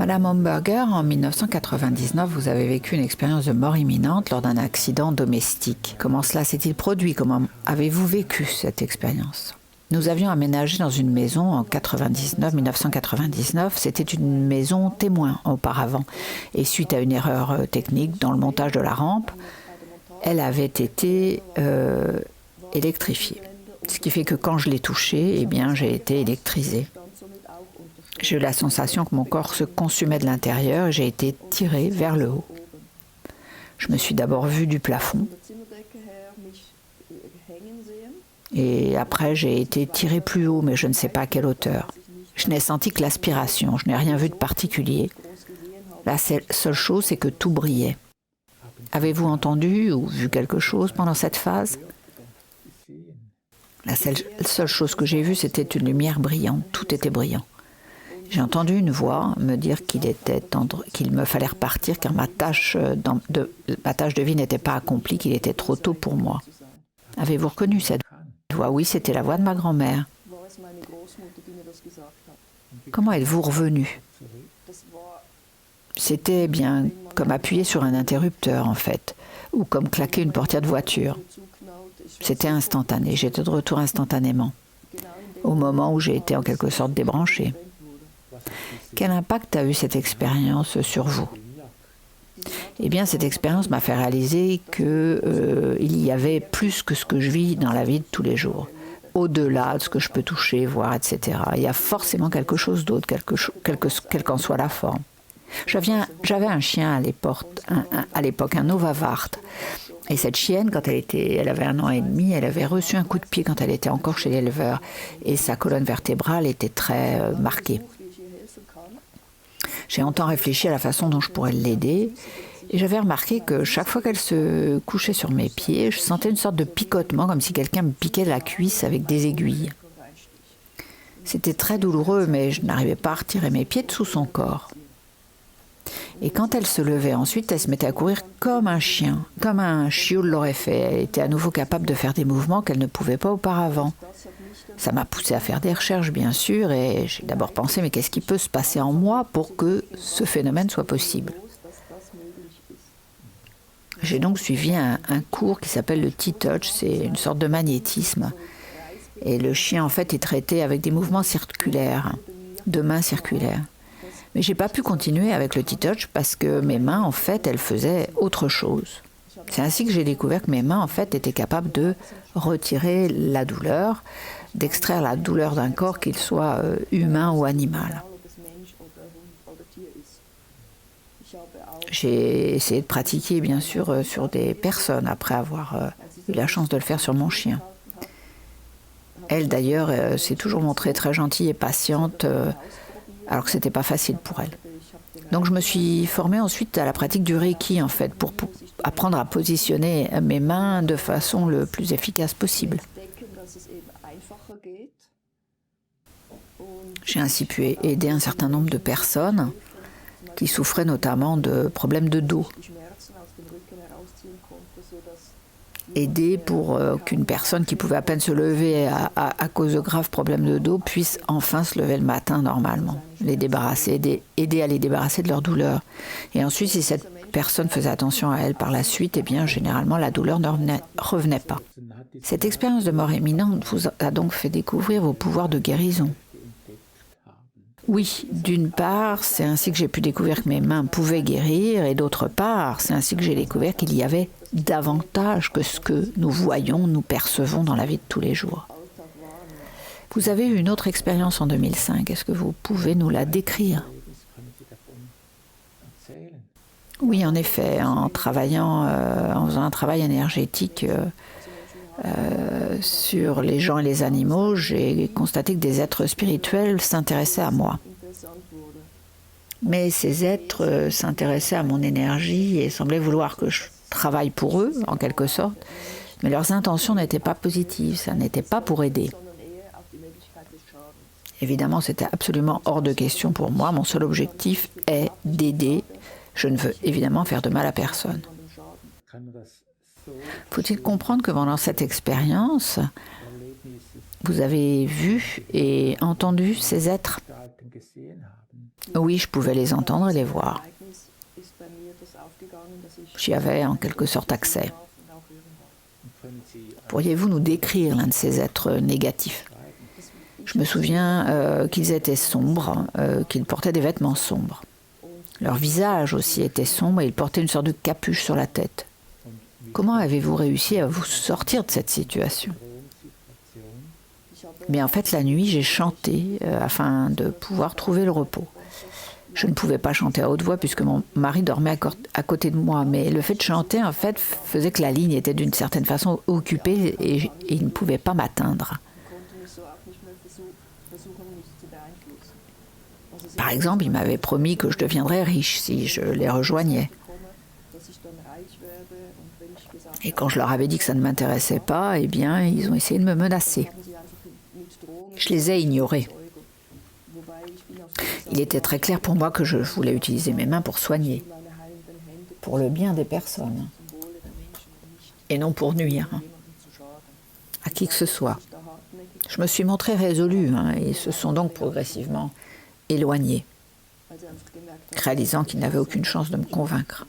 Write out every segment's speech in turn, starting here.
Madame Homburger, en 1999, vous avez vécu une expérience de mort imminente lors d'un accident domestique. Comment cela s'est-il produit? Comment avez-vous vécu cette expérience? Nous avions aménagé dans une maison en 1999. C'était une maison témoin auparavant. Et suite à une erreur technique dans le montage de la rampe, elle avait été électrifiée. Ce qui fait que quand je l'ai touchée, eh bien, j'ai été électrisée. J'ai eu la sensation que mon corps se consumait de l'intérieur et j'ai été tirée vers le haut. Je me suis d'abord vue du plafond. Et après, j'ai été tirée plus haut, mais je ne sais pas à quelle hauteur. Je n'ai senti que l'aspiration, je n'ai rien vu de particulier. La seule chose, c'est que tout brillait. Avez-vous entendu ou vu quelque chose pendant cette phase? La seule chose que j'ai vue, c'était une lumière brillante, tout était brillant. J'ai entendu une voix me dire qu'il me fallait repartir car ma tâche de vie n'était pas accomplie, qu'il était trop tôt pour moi. Avez-vous reconnu cette voix? Oui, c'était la voix de ma grand-mère. Comment êtes-vous revenu? C'était bien comme appuyer sur un interrupteur en fait, ou comme claquer une portière de voiture. C'était instantané, j'étais de retour instantanément, au moment où j'ai été en quelque sorte débranchée. Quel impact a eu cette expérience sur vous? Eh bien, cette expérience m'a fait réaliser qu'il y avait plus que ce que je vis dans la vie de tous les jours. Au-delà de ce que je peux toucher, voir, etc. Il y a forcément quelque chose d'autre, quelle qu'en soit la forme. J'avais un chien à l'époque, un Novavart. Et cette chienne, quand elle avait 1 an et demi, elle avait reçu un coup de pied quand elle était encore chez l'éleveur. Et sa colonne vertébrale était très marquée. J'ai longtemps réfléchi à la façon dont je pourrais l'aider. Et j'avais remarqué que chaque fois qu'elle se couchait sur mes pieds, je sentais une sorte de picotement, comme si quelqu'un me piquait la cuisse avec des aiguilles. C'était très douloureux, mais je n'arrivais pas à retirer mes pieds de sous son corps. Et quand elle se levait ensuite, elle se mettait à courir comme un chien, comme un chiot l'aurait fait. Elle était à nouveau capable de faire des mouvements qu'elle ne pouvait pas auparavant. Ça m'a poussé à faire des recherches, bien sûr, et j'ai d'abord pensé, mais qu'est-ce qui peut se passer en moi pour que ce phénomène soit possible? J'ai donc suivi un cours qui s'appelle le T-Touch, c'est une sorte de magnétisme. Et le chien, en fait, est traité avec des mouvements circulaires, de mains circulaires. Mais j'ai pas pu continuer avec le T-Touch parce que mes mains, en fait, elles faisaient autre chose. C'est ainsi que j'ai découvert que mes mains, en fait, étaient capables de retirer la douleur, d'extraire la douleur d'un corps, qu'il soit humain ou animal. J'ai essayé de pratiquer, bien sûr, sur des personnes, après avoir eu la chance de le faire sur mon chien. Elle, d'ailleurs, s'est toujours montrée très gentille et patiente, alors que c'était pas facile pour elle. Donc je me suis formée ensuite à la pratique du Reiki, en fait, pour apprendre à positionner mes mains de façon le plus efficace possible. J'ai ainsi pu aider un certain nombre de personnes qui souffraient notamment de problèmes de dos. Aider pour qu'une personne qui pouvait à peine se lever à cause de graves problèmes de dos puisse enfin se lever le matin normalement, aider à les débarrasser de leur douleur. Et ensuite, si cette personne faisait attention à elle par la suite, eh bien, généralement, la douleur ne revenait pas. Cette expérience de mort imminente vous a donc fait découvrir vos pouvoirs de guérison. Oui, d'une part, c'est ainsi que j'ai pu découvrir que mes mains pouvaient guérir, et d'autre part, c'est ainsi que j'ai découvert qu'il y avait davantage que ce que nous voyons, nous percevons dans la vie de tous les jours. Vous avez eu une autre expérience en 2005, est-ce que vous pouvez nous la décrire? Oui, en effet, en faisant un travail énergétique sur les gens et les animaux, j'ai constaté que des êtres spirituels s'intéressaient à moi. Mais ces êtres s'intéressaient à mon énergie et semblaient vouloir que je travaille pour eux, en quelque sorte. Mais leurs intentions n'étaient pas positives, ça n'était pas pour aider. Évidemment, c'était absolument hors de question pour moi. Mon seul objectif est d'aider. Je ne veux évidemment faire de mal à personne. Faut-il comprendre que pendant cette expérience, vous avez vu et entendu ces êtres? Oui, je pouvais les entendre et les voir. J'y avais en quelque sorte accès. Pourriez-vous nous décrire l'un de ces êtres négatifs? Je me souviens qu'ils étaient sombres, qu'ils portaient des vêtements sombres. Leur visage aussi était sombre et ils portaient une sorte de capuche sur la tête. Comment avez-vous réussi à vous sortir de cette situation? Mais en fait, la nuit, j'ai chanté afin de pouvoir trouver le repos. Je ne pouvais pas chanter à haute voix puisque mon mari dormait à côté de moi. Mais le fait de chanter, en fait, faisait que la ligne était d'une certaine façon occupée et il ne pouvait pas m'atteindre. Par exemple, il m'avait promis que je deviendrais riche si je les rejoignais. Et quand je leur avais dit que ça ne m'intéressait pas, eh bien, ils ont essayé de me menacer. Je les ai ignorés. Il était très clair pour moi que je voulais utiliser mes mains pour soigner, pour le bien des personnes, et non pour nuire à qui que ce soit. Je me suis montrée résolue, et ils se sont donc progressivement éloignés, réalisant qu'ils n'avaient aucune chance de me convaincre.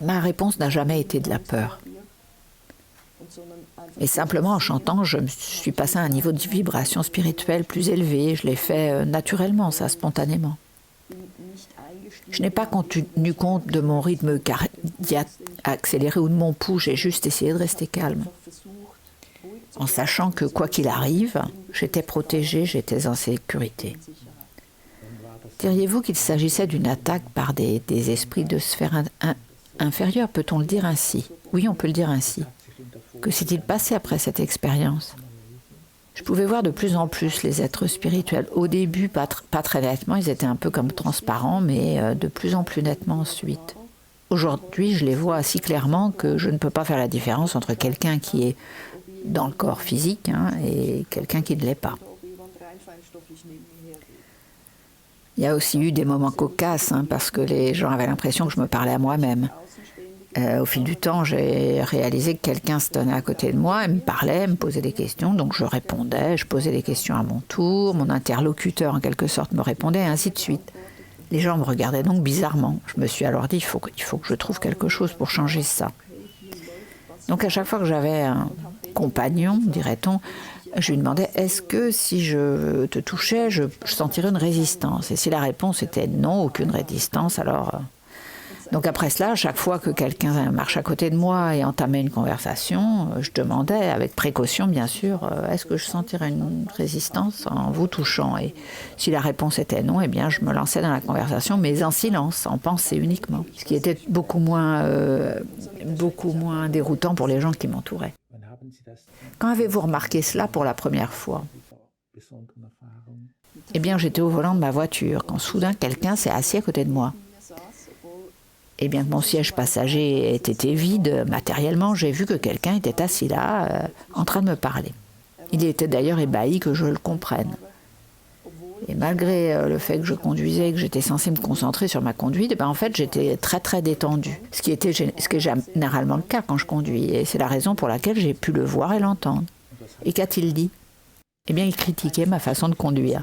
Ma réponse n'a jamais été de la peur. Et simplement en chantant, je me suis passée à un niveau de vibration spirituelle plus élevé. Je l'ai fait naturellement, ça, spontanément. Je n'ai pas tenu compte de mon rythme cardiaque accéléré ou de mon pouls. J'ai juste essayé de rester calme. En sachant que quoi qu'il arrive, j'étais protégée, j'étais en sécurité. Diriez-vous qu'il s'agissait d'une attaque par des esprits de sphère inférieure, peut-on le dire ainsi? Oui, on peut le dire ainsi. Que s'est-il passé après cette expérience? Je pouvais voir de plus en plus les êtres spirituels. Au début, pas très nettement, ils étaient un peu comme transparents, mais de plus en plus nettement ensuite. Aujourd'hui, je les vois si clairement que je ne peux pas faire la différence entre quelqu'un qui est dans le corps physique et quelqu'un qui ne l'est pas. Il y a aussi eu des moments cocasses, parce que les gens avaient l'impression que je me parlais à moi-même. Au fil du temps, j'ai réalisé que quelqu'un se tenait à côté de moi, me parlait, me posait des questions, donc je répondais, je posais des questions à mon tour, mon interlocuteur en quelque sorte me répondait, et ainsi de suite. Les gens me regardaient donc bizarrement. Je me suis alors dit, il faut que je trouve quelque chose pour changer ça. Donc à chaque fois que j'avais un compagnon, dirait-on, je lui demandais, est-ce que si je te touchais, je sentirais une résistance? Et si la réponse était non, aucune résistance, alors... Donc après cela, à chaque fois que quelqu'un marche à côté de moi et entamait une conversation, je demandais, avec précaution bien sûr, est-ce que je sentirais une résistance en vous touchant? Et si la réponse était non, eh bien je me lançais dans la conversation, mais en silence, en pensée uniquement. Ce qui était beaucoup moins déroutant pour les gens qui m'entouraient. Quand avez-vous remarqué cela pour la première fois? Eh bien j'étais au volant de ma voiture, quand soudain quelqu'un s'est assis à côté de moi. Et bien que mon siège passager ait été vide, matériellement, j'ai vu que quelqu'un était assis là, en train de me parler. Il était d'ailleurs ébahi que je le comprenne. Et malgré le fait que je conduisais et que j'étais censée me concentrer sur ma conduite, en fait, j'étais très très détendue. Ce qui est généralement le cas quand je conduis. Et c'est la raison pour laquelle j'ai pu le voir et l'entendre. Et qu'a-t-il dit? Eh bien, il critiquait ma façon de conduire.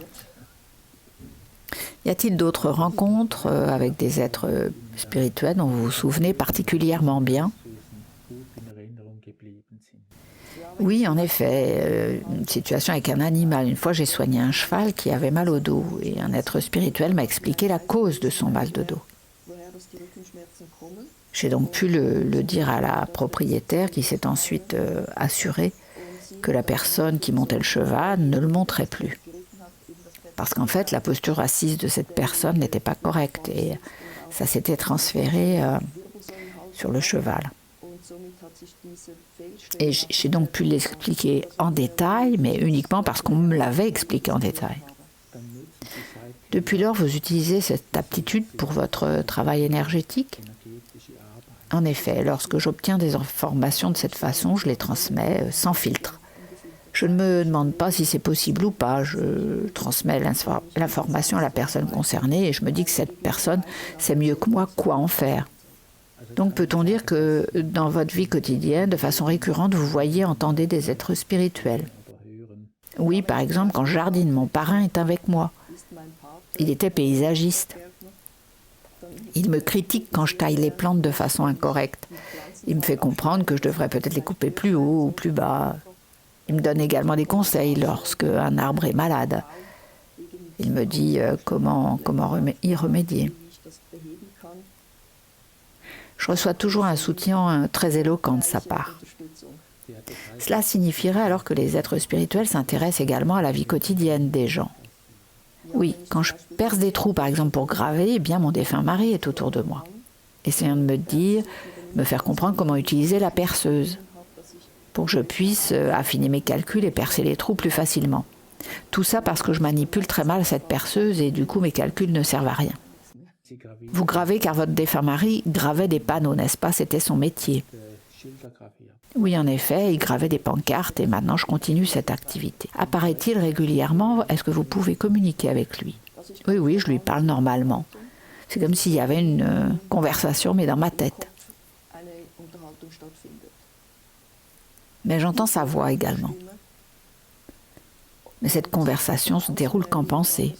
Y a-t-il d'autres rencontres avec des êtres spirituels dont vous vous souvenez particulièrement bien? Oui, en effet, une situation avec un animal. Une fois, j'ai soigné un cheval qui avait mal au dos et un être spirituel m'a expliqué la cause de son mal de dos. J'ai donc pu le dire à la propriétaire qui s'est ensuite assurée que la personne qui montait le cheval ne le montrait plus. Parce qu'en fait, la posture assise de cette personne n'était pas correcte et ça s'était transféré sur le cheval. Et j'ai donc pu l'expliquer en détail, mais uniquement parce qu'on me l'avait expliqué en détail. Depuis lors, vous utilisez cette aptitude pour votre travail énergétique? En effet, lorsque j'obtiens des informations de cette façon, je les transmets sans filtre. Je ne me demande pas si c'est possible ou pas, je transmets l'information à la personne concernée et je me dis que cette personne sait mieux que moi quoi en faire. Donc peut-on dire que dans votre vie quotidienne, de façon récurrente, vous voyez, entendez des êtres spirituels? Oui, par exemple, quand je jardine, mon parrain est avec moi. Il était paysagiste. Il me critique quand je taille les plantes de façon incorrecte. Il me fait comprendre que je devrais peut-être les couper plus haut ou plus bas. Il me donne également des conseils lorsque un arbre est malade. Il me dit comment y remédier. Je reçois toujours un soutien très éloquent de sa part. Cela signifierait alors que les êtres spirituels s'intéressent également à la vie quotidienne des gens. Oui, quand je perce des trous par exemple pour graver, eh bien mon défunt mari est autour de moi, essayant de me faire comprendre comment utiliser la perceuse, pour que je puisse affiner mes calculs et percer les trous plus facilement. Tout ça parce que je manipule très mal cette perceuse et du coup mes calculs ne servent à rien. Vous gravez car votre défunt mari gravait des panneaux, n'est-ce pas? C'était son métier. Oui, en effet, il gravait des pancartes et maintenant je continue cette activité. Apparaît-il régulièrement? Est-ce que vous pouvez communiquer avec lui? Oui, je lui parle normalement. C'est comme s'il y avait une conversation, mais dans ma tête. Mais j'entends sa voix également. Mais cette conversation se déroule qu'en pensée.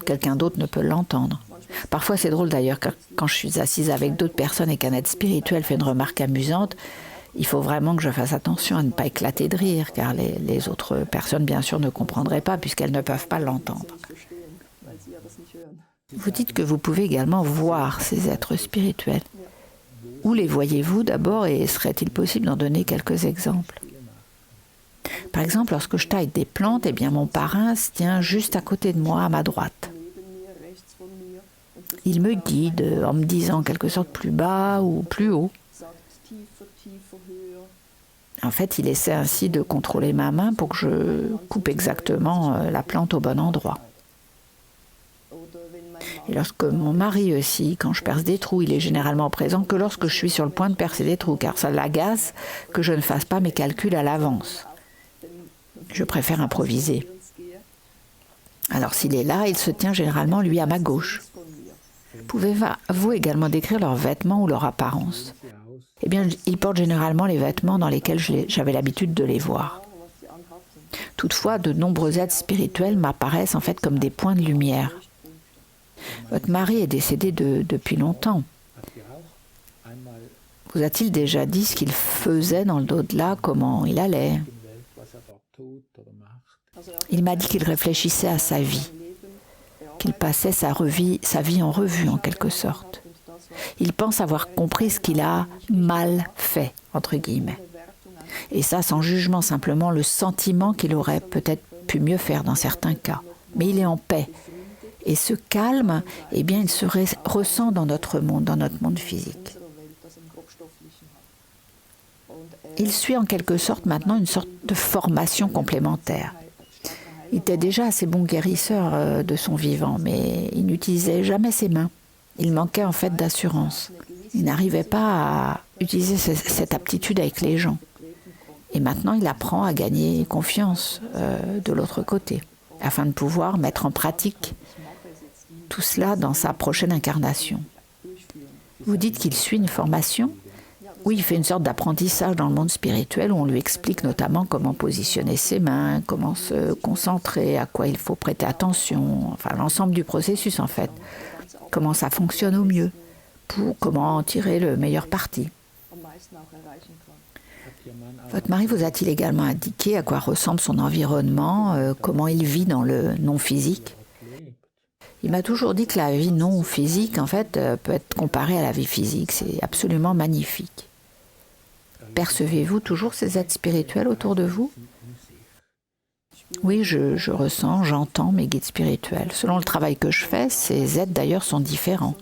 Quelqu'un d'autre ne peut l'entendre. Parfois, c'est drôle d'ailleurs, quand je suis assise avec d'autres personnes et qu'un être spirituel fait une remarque amusante, il faut vraiment que je fasse attention à ne pas éclater de rire, car les autres personnes, bien sûr, ne comprendraient pas puisqu'elles ne peuvent pas l'entendre. Vous dites que vous pouvez également voir ces êtres spirituels. Où les voyez-vous d'abord et serait-il possible d'en donner quelques exemples? Par exemple, lorsque je taille des plantes, eh bien mon parrain se tient juste à côté de moi, à ma droite. Il me guide en me disant en quelque sorte plus bas ou plus haut. En fait, il essaie ainsi de contrôler ma main pour que je coupe exactement la plante au bon endroit. Et lorsque mon mari aussi, quand je perce des trous, il est généralement présent que lorsque je suis sur le point de percer des trous, car ça l'agace que je ne fasse pas mes calculs à l'avance. Je préfère improviser. Alors s'il est là, il se tient généralement lui à ma gauche. Pouvez-vous également décrire leurs vêtements ou leur apparence? Eh bien, ils portent généralement les vêtements dans lesquels j'avais l'habitude de les voir. Toutefois, de nombreux êtres spirituels m'apparaissent en fait comme des points de lumière. Votre mari est décédé depuis longtemps. Vous a-t-il déjà dit ce qu'il faisait dans l'au-delà, comment il allait? Il m'a dit qu'il réfléchissait à sa vie, qu'il passait sa vie en revue en quelque sorte. Il pense avoir compris ce qu'il a mal fait, entre guillemets. Et ça sans jugement, simplement le sentiment qu'il aurait peut-être pu mieux faire dans certains cas. Mais il est en paix. Et ce calme, eh bien, il se ressent dans notre monde physique. Il suit en quelque sorte maintenant une sorte de formation complémentaire. Il était déjà assez bon guérisseur de son vivant, mais il n'utilisait jamais ses mains. Il manquait en fait d'assurance. Il n'arrivait pas à utiliser cette aptitude avec les gens. Et maintenant, il apprend à gagner confiance de l'autre côté, afin de pouvoir mettre en pratique tout cela dans sa prochaine incarnation. Vous dites qu'il suit une formation? Oui, il fait une sorte d'apprentissage dans le monde spirituel où on lui explique notamment comment positionner ses mains, comment se concentrer, à quoi il faut prêter attention, enfin l'ensemble du processus en fait. Comment ça fonctionne au mieux, comment en tirer le meilleur parti. Votre mari vous a-t-il également indiqué à quoi ressemble son environnement, comment il vit dans le non-physique? Il m'a toujours dit que la vie non-physique, en fait, peut être comparée à la vie physique. C'est absolument magnifique. Percevez-vous toujours ces êtres spirituels autour de vous? Oui, je ressens, j'entends mes guides spirituels. Selon le travail que je fais, ces êtres d'ailleurs sont différents.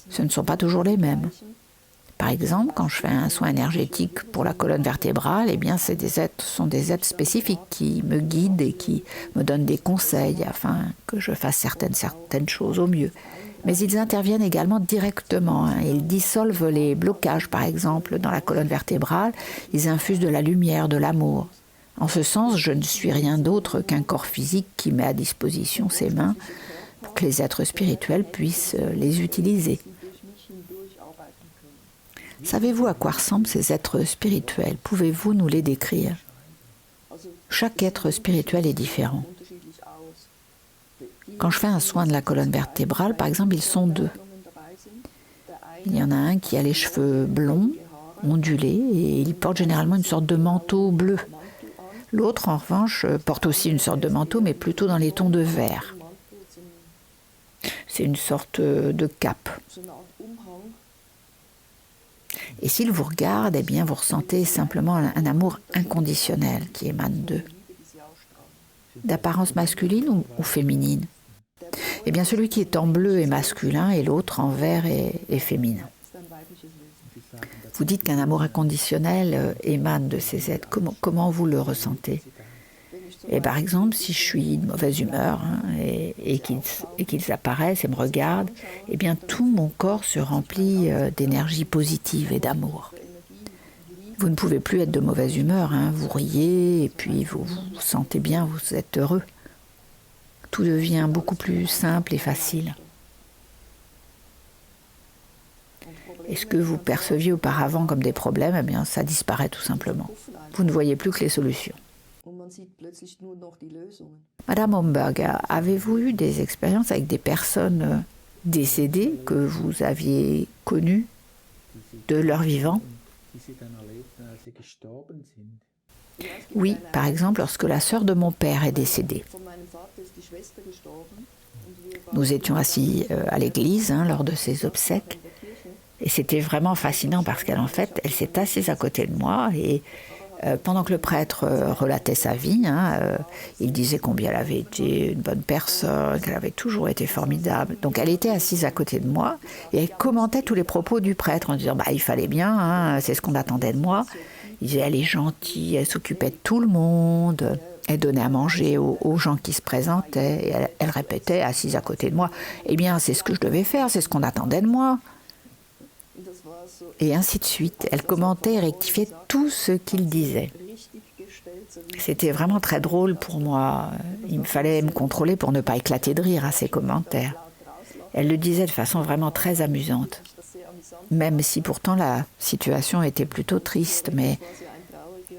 Ce ne sont pas toujours les mêmes. Par exemple, quand je fais un soin énergétique pour la colonne vertébrale, eh bien, ce sont des êtres spécifiques qui me guident et qui me donnent des conseils afin que je fasse certaines choses au mieux. Mais ils interviennent également directement. Ils dissolvent les blocages, par exemple, dans la colonne vertébrale. Ils infusent de la lumière, de l'amour. En ce sens, je ne suis rien d'autre qu'un corps physique qui met à disposition ses mains pour que les êtres spirituels puissent les utiliser. Savez-vous à quoi ressemblent ces êtres spirituels? Pouvez-vous nous les décrire? Chaque être spirituel est différent. Quand je fais un soin de la colonne vertébrale, par exemple, ils sont deux. Il y en a un qui a les cheveux blonds, ondulés, et il porte généralement une sorte de manteau bleu. L'autre, en revanche, porte aussi une sorte de manteau, mais plutôt dans les tons de vert. C'est une sorte de cape. Et s'il vous regarde, eh bien, vous ressentez simplement un amour inconditionnel qui émane d'eux. D'apparence masculine ou féminine? Eh bien, celui qui est en bleu est masculin et l'autre en vert est féminin. Vous dites qu'un amour inconditionnel émane de ces êtres. Comment vous le ressentez? Et par exemple, si je suis de mauvaise humeur et qu'ils apparaissent et me regardent, eh bien tout mon corps se remplit d'énergie positive et d'amour. Vous ne pouvez plus être de mauvaise humeur, vous riez et puis vous vous sentez bien, vous êtes heureux. Tout devient beaucoup plus simple et facile. Et ce que vous perceviez auparavant comme des problèmes, eh bien ça disparaît tout simplement. Vous ne voyez plus que les solutions. Madame Homberg, avez-vous eu des expériences avec des personnes décédées que vous aviez connues de leur vivant? Oui, par exemple, lorsque la sœur de mon père est décédée. Nous étions assis à l'église lors de ses obsèques et c'était vraiment fascinant parce qu'elle s'est assise à côté de moi et pendant que le prêtre relatait sa vie, il disait combien elle avait été une bonne personne, qu'elle avait toujours été formidable. Donc elle était assise à côté de moi et elle commentait tous les propos du prêtre en disant il fallait bien, c'est ce qu'on attendait de moi. Il disait elle est gentille, elle s'occupait de tout le monde, elle donnait à manger aux gens qui se présentaient. Et elle répétait assise à côté de moi, eh bien c'est ce que je devais faire, c'est ce qu'on attendait de moi. Et ainsi de suite. Elle commentait et rectifiait tout ce qu'il disait. C'était vraiment très drôle pour moi. Il me fallait me contrôler pour ne pas éclater de rire à ses commentaires. Elle le disait de façon vraiment très amusante. Même si pourtant la situation était plutôt triste, mais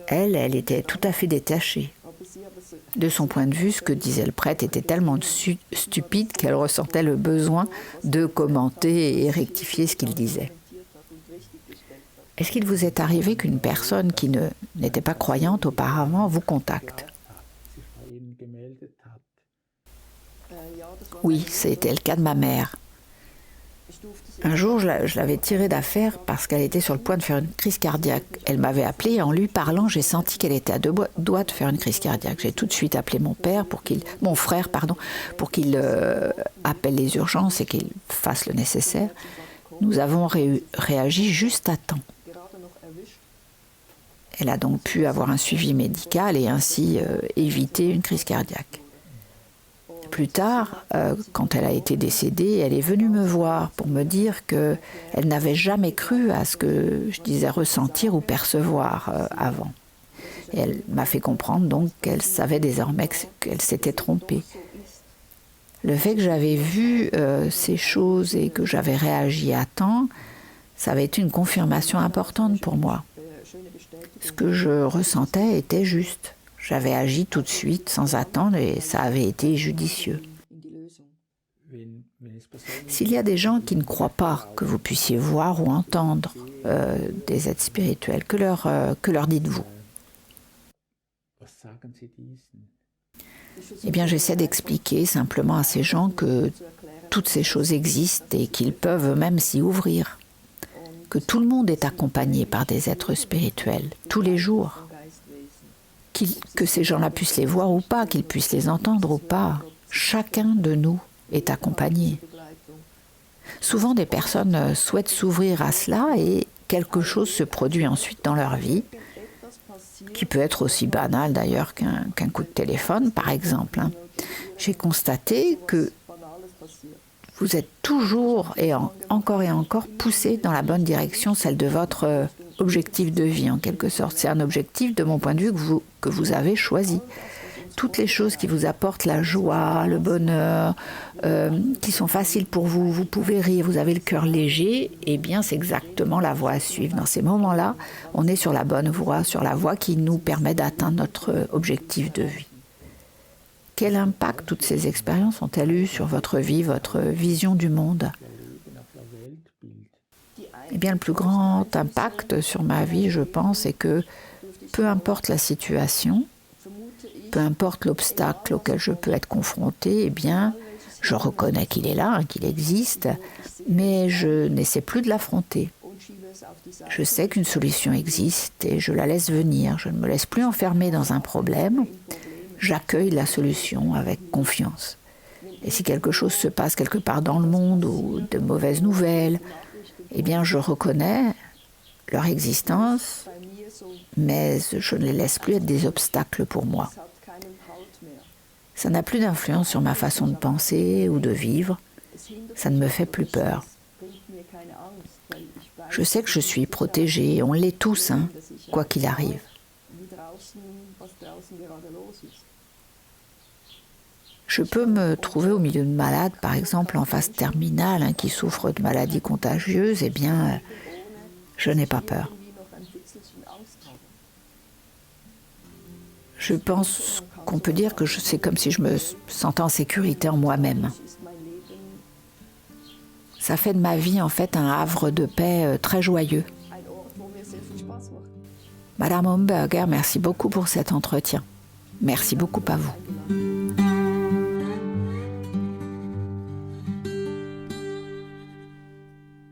elle était tout à fait détachée. De son point de vue, ce que disait le prêtre était tellement stupide qu'elle ressentait le besoin de commenter et rectifier ce qu'il disait. Est-ce qu'il vous est arrivé qu'une personne qui n'était pas croyante auparavant vous contacte? Oui, c'était le cas de ma mère. Un jour, je l'avais tirée d'affaire parce qu'elle était sur le point de faire une crise cardiaque. Elle m'avait appelée et en lui parlant, j'ai senti qu'elle était à deux doigts de faire une crise cardiaque. J'ai tout de suite appelé mon frère, pour qu'il appelle les urgences et qu'il fasse le nécessaire. Nous avons réagi juste à temps. Elle a donc pu avoir un suivi médical et ainsi éviter une crise cardiaque. Plus tard, quand elle a été décédée, elle est venue me voir pour me dire qu'elle n'avait jamais cru à ce que je disais ressentir ou percevoir avant. Et elle m'a fait comprendre donc qu'elle savait désormais qu'elle s'était trompée. Le fait que j'avais vu ces choses et que j'avais réagi à temps, ça avait été une confirmation importante pour moi. Ce que je ressentais était juste. J'avais agi tout de suite, sans attendre, et ça avait été judicieux. S'il y a des gens qui ne croient pas que vous puissiez voir ou entendre des êtres spirituels, que leur dites-vous? Eh bien, j'essaie d'expliquer simplement à ces gens que toutes ces choses existent et qu'ils peuvent même s'y ouvrir. Que tout le monde est accompagné par des êtres spirituels, tous les jours. Que ces gens-là puissent les voir ou pas, qu'ils puissent les entendre ou pas. Chacun de nous est accompagné. Souvent, des personnes souhaitent s'ouvrir à cela et quelque chose se produit ensuite dans leur vie, qui peut être aussi banal d'ailleurs qu'un coup de téléphone, par exemple. J'ai constaté que vous êtes toujours et encore poussé dans la bonne direction, celle de votre objectif de vie en quelque sorte. C'est un objectif de mon point de vue que vous avez choisi. Toutes les choses qui vous apportent la joie, le bonheur, qui sont faciles pour vous, vous pouvez rire, vous avez le cœur léger, eh bien c'est exactement la voie à suivre. Dans ces moments-là, on est sur la bonne voie, sur la voie qui nous permet d'atteindre notre objectif de vie. Quel impact toutes ces expériences ont-elles eu sur votre vie, votre vision du monde? Eh bien, le plus grand impact sur ma vie, je pense, est que peu importe la situation, peu importe l'obstacle auquel je peux être confrontée, eh bien, je reconnais qu'il est là, qu'il existe, mais je n'essaie plus de l'affronter. Je sais qu'une solution existe et je la laisse venir. Je ne me laisse plus enfermer dans un problème. J'accueille la solution avec confiance. Et si quelque chose se passe quelque part dans le monde ou de mauvaises nouvelles, eh bien, je reconnais leur existence, mais je ne les laisse plus être des obstacles pour moi. Ça n'a plus d'influence sur ma façon de penser ou de vivre. Ça ne me fait plus peur. Je sais que je suis protégée, on l'est tous, quoi qu'il arrive. Je peux me trouver au milieu de malades, par exemple en phase terminale, qui souffrent de maladies contagieuses, eh bien, je n'ai pas peur. Je pense qu'on peut dire que c'est comme si je me sentais en sécurité en moi-même. Ça fait de ma vie, en fait, un havre de paix très joyeux. Madame Homberger, merci beaucoup pour cet entretien. Merci beaucoup à vous.